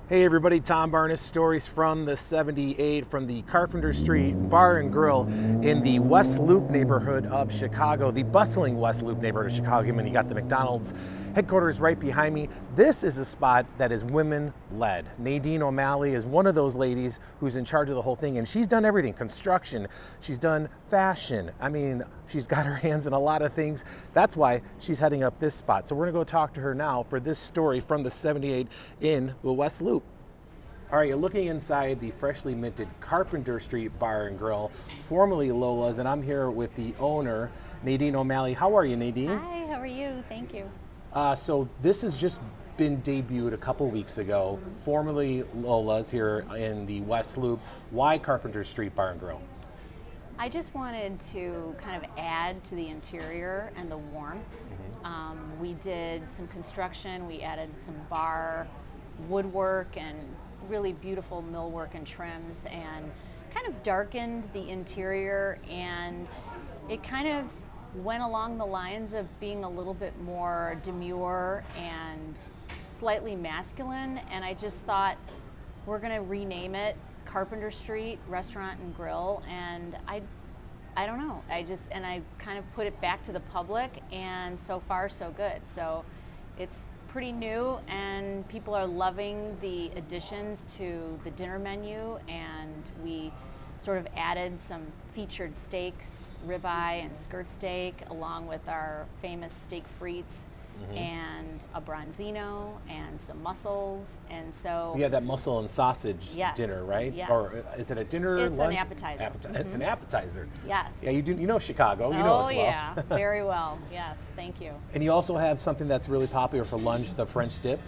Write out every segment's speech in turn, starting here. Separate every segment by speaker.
Speaker 1: Hey everybody, Tom Barnes, stories from the 78 from the Carpenter Street Bar and Grill in the West Loop neighborhood of Chicago, the bustling West Loop neighborhood of Chicago. And you got the McDonald's headquarters right behind me. This is a spot that is women-led. Nadine O'Malley is one of those ladies who's in charge of the whole thing, and she's done everything, construction, she's done fashion. I mean, she's got her hands in a lot of things. That's why she's heading up this spot. So we're gonna go talk to her now for this story from the 78 in the West Loop. All right, you're looking inside the freshly minted Carpenter Street Bar and Grill, formerly Lola's, and I'm here with the owner, Nadine O'Malley. How are you, Nadine?
Speaker 2: Hi, how are you? Thank you.
Speaker 1: So this has just been debuted a couple weeks ago, formerly Lola's here in the West Loop. Why Carpenter Street Bar and Grill?
Speaker 2: I just wanted to kind of add to the interior and the warmth. We did some construction, we added some bar woodwork and really beautiful millwork and trims, and kind of darkened the interior, and it kind of went along the lines of being a little bit more demure and slightly masculine, and I just thought we're gonna rename it Carpenter Street Restaurant and Grill, and I don't know, I kind of put it back to the public, and so far so good. So it's pretty new, and people are loving the additions to the dinner menu, and we sort of added some featured steaks, ribeye and skirt steak, along with our famous steak frites, and a bronzino and some mussels. And so
Speaker 1: Yeah, that mussel and sausage
Speaker 2: Yes.
Speaker 1: dinner, right?
Speaker 2: Yes.
Speaker 1: Or is it a dinner,
Speaker 2: It's
Speaker 1: lunch?
Speaker 2: an appetizer.
Speaker 1: It's an appetizer.
Speaker 2: Yes.
Speaker 1: Yeah, you know Chicago, you know us well.
Speaker 2: Oh yeah, very well, yes, thank you.
Speaker 1: And you also have something that's really popular for lunch, the French dip.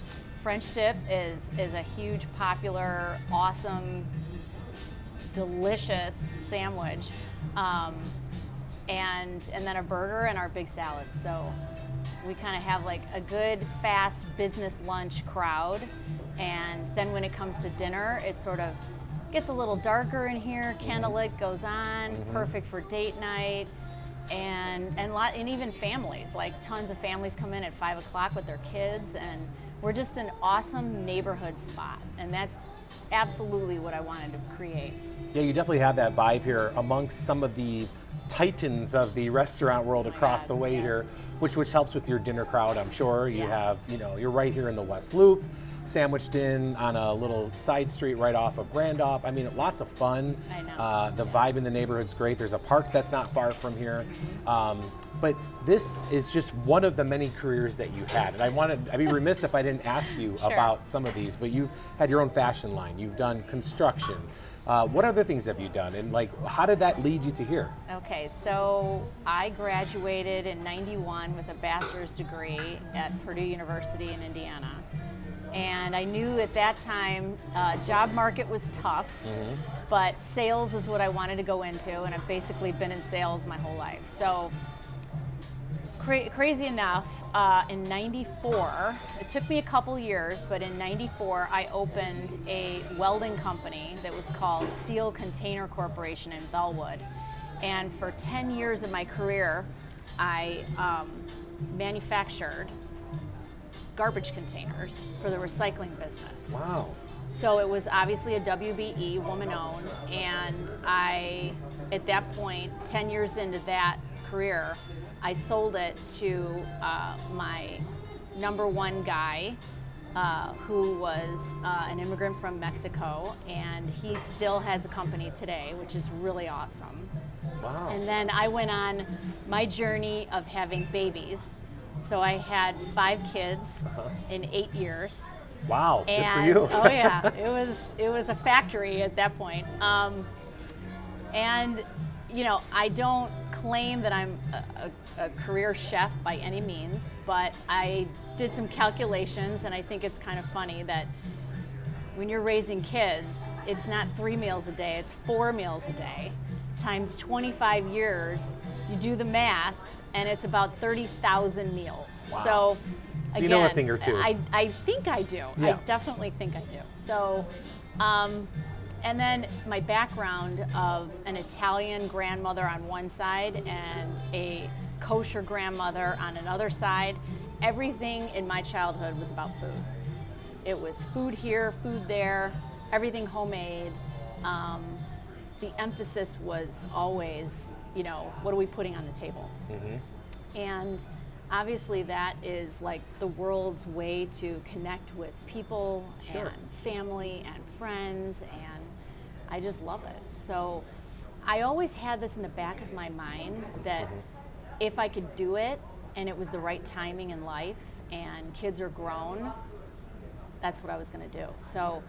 Speaker 2: French dip is a huge, popular, awesome, delicious sandwich, and then a burger and our big salad. So we kind of have like a good, fast business lunch crowd, and then when it comes to dinner, it sort of gets a little darker in here. Candlelit goes on, perfect for date night, and even families. Like tons of families come in at 5 o'clock with their kids, and we're just an awesome neighborhood spot, and that's absolutely what I wanted to create.
Speaker 1: Yeah, you definitely have that vibe here amongst some of the titans of the restaurant world across the way here, which helps with your dinner crowd, I'm sure. You have, you're right here in the West Loop, sandwiched in on a little side street right off of Randolph. I mean, lots of fun.
Speaker 2: I know.
Speaker 1: The vibe in the neighborhood's great. There's a park that's not far from here. But this is just one of the many careers that you had. And I'd be remiss if I didn't ask you
Speaker 2: Sure.
Speaker 1: about some of these, but you've had your own fashion line. You've done construction. What other things have you done? And how did that lead you to here?
Speaker 2: Okay, so I graduated in '91 with a bachelor's degree at Purdue University in Indiana. And I knew at that time, job market was tough, but sales is what I wanted to go into, and I've basically been in sales my whole life. So crazy enough, in '94, it took me a couple years, but in '94 I opened a welding company that was called Steel Container Corporation in Bellwood. And for 10 years of my career, I manufactured garbage containers for the recycling business.
Speaker 1: Wow.
Speaker 2: So it was obviously a WBE, woman-owned, and at that point, 10 years into that career, I sold it to my number one guy, who was an immigrant from Mexico, and he still has the company today, which is really awesome.
Speaker 1: Wow.
Speaker 2: And then I went on my journey of having babies. So I had 5 kids in 8 years.
Speaker 1: Wow,
Speaker 2: And,
Speaker 1: good for you.
Speaker 2: Oh yeah, it was a factory at that point. And I don't claim that I'm a career chef by any means, but I did some calculations, and I think it's kind of funny that when you're raising kids, it's not 3 meals a day, it's 4 meals a day, times 25 years. You do the math, and it's about 30,000 meals.
Speaker 1: Wow.
Speaker 2: So
Speaker 1: So
Speaker 2: again,
Speaker 1: you know a thing or two.
Speaker 2: I think I do.
Speaker 1: Yeah.
Speaker 2: I definitely think I do. So, and then my background of an Italian grandmother on one side and a kosher grandmother on another side, everything in my childhood was about food. It was food here, food there, everything homemade. The emphasis was always, you know, what are we putting on the table? And obviously that is like the world's way to connect with people and family and friends, and I just love it. So I always had this in the back of my mind that if I could do it and it was the right timing in life and kids are grown, that's what I was going to do. So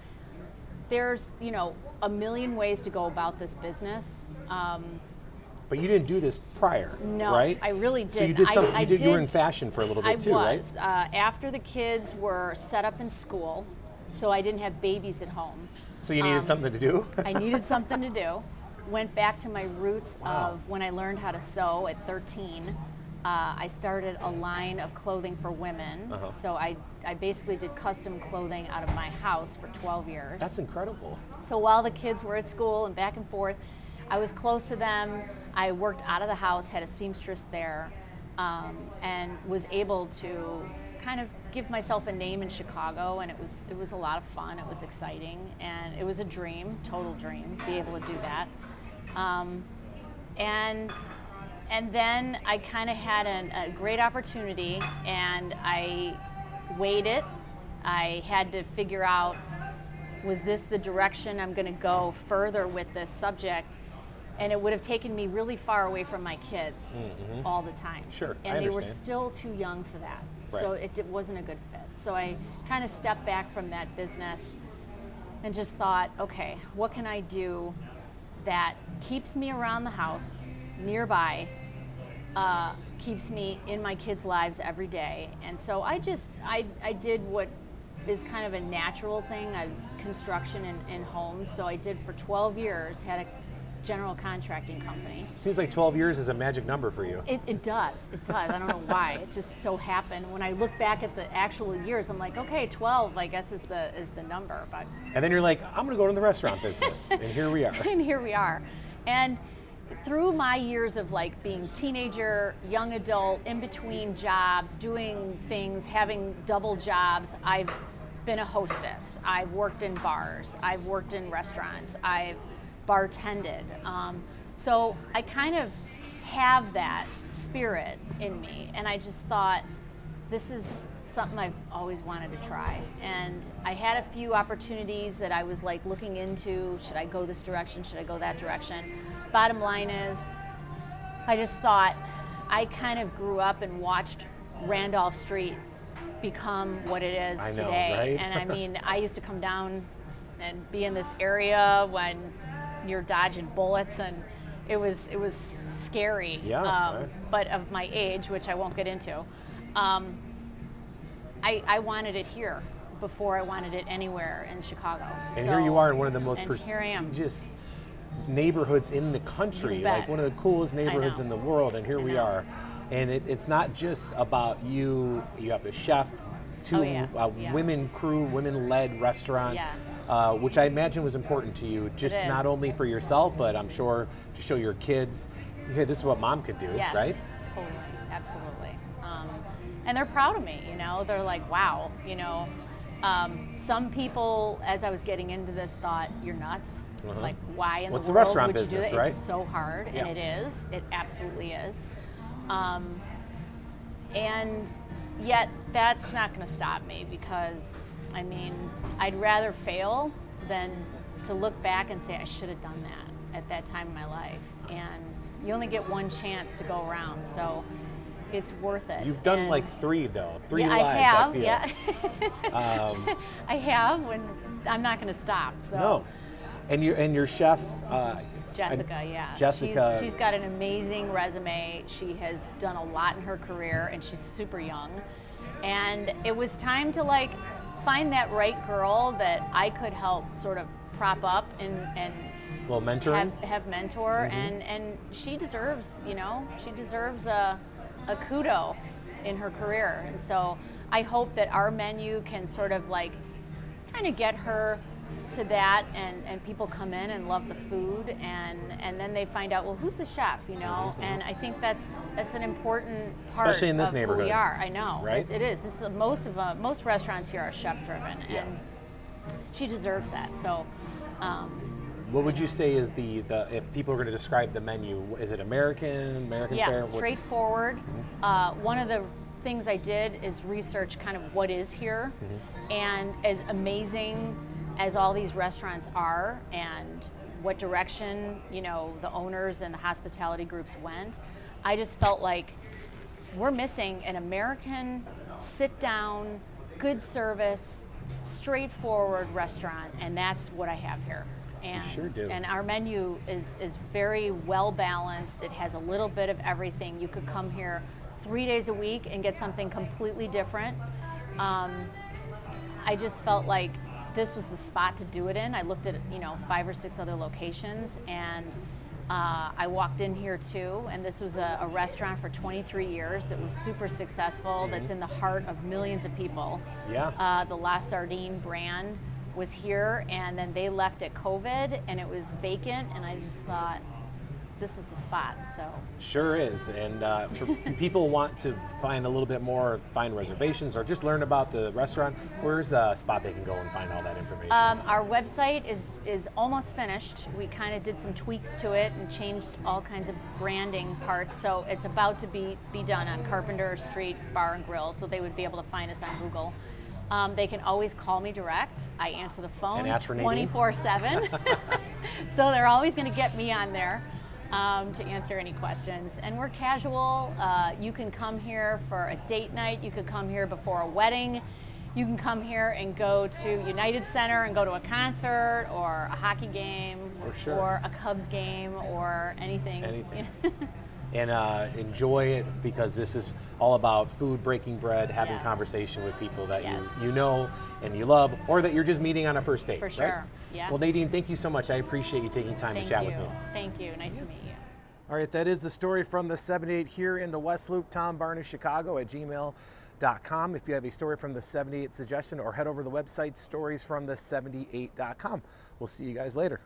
Speaker 2: there's, you know, a million ways to go about this business.
Speaker 1: But you didn't do this prior,
Speaker 2: No,
Speaker 1: right?
Speaker 2: I really didn't.
Speaker 1: So you did something. You were in fashion for a little bit too, right?
Speaker 2: After the kids were set up in school, so I didn't have babies at home.
Speaker 1: So you needed something to do?
Speaker 2: I needed something to do. Went back to my roots of when I learned how to sew at 13. I started a line of clothing for women. So I basically did custom clothing out of my house for 12 years.
Speaker 1: That's incredible.
Speaker 2: So while the kids were at school and back and forth, I was close to them. I worked out of the house, had a seamstress there, and was able to kind of give myself a name in Chicago, and it was a lot of fun. It was exciting, and it was a dream, total dream, to be able to do that. And then I kind of had a great opportunity, and I weighed it. I had to figure out, was this the direction I'm going to go further with this subject? And it would have taken me really far away from my kids all the time.
Speaker 1: Sure,
Speaker 2: and they were still too young for that.
Speaker 1: Right.
Speaker 2: So it wasn't a good fit. So I kind of stepped back from that business and just thought, okay, what can I do that keeps me around the house, nearby, keeps me in my kids' lives every day. And so I did what is kind of a natural thing. I was construction in homes, so I did for 12 years, had a general contracting company.
Speaker 1: Seems like 12 years is a magic number for you.
Speaker 2: It does. I don't know why. It just so happened. When I look back at the actual years, I'm like, okay, 12, I guess is the number. But
Speaker 1: and then you're like, I'm going to go into the restaurant business, and here we are.
Speaker 2: And here we are. And through my years of like being teenager, young adult, in between jobs, doing things, having double jobs, I've been a hostess. I've worked in bars. I've worked in restaurants. I've bartended. So I kind of have that spirit in me, and I just thought, this is something I've always wanted to try. And I had a few opportunities that I was like looking into, should I go this direction, should I go that direction? Bottom line is, I just thought, I kind of grew up and watched Randolph Street become what it is today.
Speaker 1: Right?
Speaker 2: And I mean, I used to come down and be in this area when you're dodging bullets, and it was scary.
Speaker 1: Yeah, right.
Speaker 2: But of my age, which I won't get into, I wanted it here before I wanted it anywhere in Chicago.
Speaker 1: And here you are in one of the most
Speaker 2: and here I am.
Speaker 1: prestigious neighborhoods in the country,
Speaker 2: You bet.
Speaker 1: like one of the coolest neighborhoods
Speaker 2: know.
Speaker 1: in the world, and here we
Speaker 2: know.
Speaker 1: are. And it's not just about you. You have a chef, two women crew, women-led restaurant, which I imagine was important to you, just not only for yourself, but I'm sure to show your kids, hey, this is what mom could do,
Speaker 2: Yes,
Speaker 1: right?
Speaker 2: Totally, absolutely. And they're proud of me, you know, they're like, wow, you know. Some people, as I was getting into this, thought, you're nuts. Like, why in
Speaker 1: What's
Speaker 2: the
Speaker 1: the
Speaker 2: world
Speaker 1: restaurant
Speaker 2: would
Speaker 1: business,
Speaker 2: you do that?
Speaker 1: right?
Speaker 2: It's so hard, and it is. It absolutely is. And yet, that's not going to stop me, because, I mean, I'd rather fail than to look back and say, I should have done that at that time in my life. And you only get one chance to go around, so it's worth it.
Speaker 1: You've done
Speaker 2: And
Speaker 1: like three lives,
Speaker 2: I have,
Speaker 1: I feel.
Speaker 2: yeah. I have, when I'm not going to stop. So.
Speaker 1: No. And your chef,
Speaker 2: Jessica, yeah.
Speaker 1: Jessica.
Speaker 2: She's got an amazing resume. She has done a lot in her career, and she's super young. And it was time to like find that right girl that I could help sort of prop up and
Speaker 1: well, mentoring.
Speaker 2: have mentor, and she deserves, you know, she deserves a kudo in her career. And so I hope that our menu can sort of like kind of get her to that, and people come in and love the food, and then they find out, well, who's the chef, you know? And I think that's an important part,
Speaker 1: especially in this
Speaker 2: of
Speaker 1: neighborhood.
Speaker 2: Who we are. I know,
Speaker 1: right?
Speaker 2: It is. This is most restaurants here are chef driven, and she deserves that. So.
Speaker 1: What would you say is the if people are going to describe the menu? Is it American fare?
Speaker 2: Yeah, straightforward. One of the things I did is research kind of what is here, and as amazing as all these restaurants are, and what direction, you know, the owners and the hospitality groups went, I just felt like we're missing an American sit-down, good service, straightforward restaurant, and that's what I have here. And,
Speaker 1: you sure do.
Speaker 2: And our menu is very well balanced. It has a little bit of everything. You could come here 3 days a week and get something completely different. I just felt like this was the spot to do it in. I looked at 5 or 6 other locations, and I walked in here too, and this was a restaurant for 23 years. It was super successful. That's in the heart of millions of people.
Speaker 1: Yeah.
Speaker 2: The La Sardine brand was here, and then they left at COVID, and it was vacant, and I just thought, this is the spot. So
Speaker 1: sure is. And for people want to find a little bit more, find reservations, or just learn about the restaurant, where's a spot they can go and find all that information?
Speaker 2: our website is almost finished. We kind of did some tweaks to it and changed all kinds of branding parts, so it's about to be done on Carpenter Street Bar and Grill, so they would be able to find us on Google. They can always call me direct. I answer the phone
Speaker 1: And ask for Nadine?
Speaker 2: 24/7. So they're always going to get me on there to answer any questions. And we're casual. You can come here for a date night. You could come here before a wedding. You can come here and go to United Center and go to a concert or a hockey game,
Speaker 1: For sure.
Speaker 2: or a Cubs game, or anything.
Speaker 1: Anything. And enjoy it, because this is all about food, breaking bread, having
Speaker 2: Yeah.
Speaker 1: conversation with people that
Speaker 2: Yes.
Speaker 1: you know and you love, or that you're just meeting on a first date.
Speaker 2: For sure.
Speaker 1: Right?
Speaker 2: Yeah.
Speaker 1: Well, Nadine, thank you so much. I appreciate you taking time
Speaker 2: Thank
Speaker 1: to chat
Speaker 2: you.
Speaker 1: with me.
Speaker 2: Thank you. Nice to meet you.
Speaker 1: All right, that is the story from the 78 here in the West Loop. Tom Barney, Chicago at gmail.com. If you have a story from the 78 suggestion, or head over to the website storiesfromthe78.com. We'll see you guys later.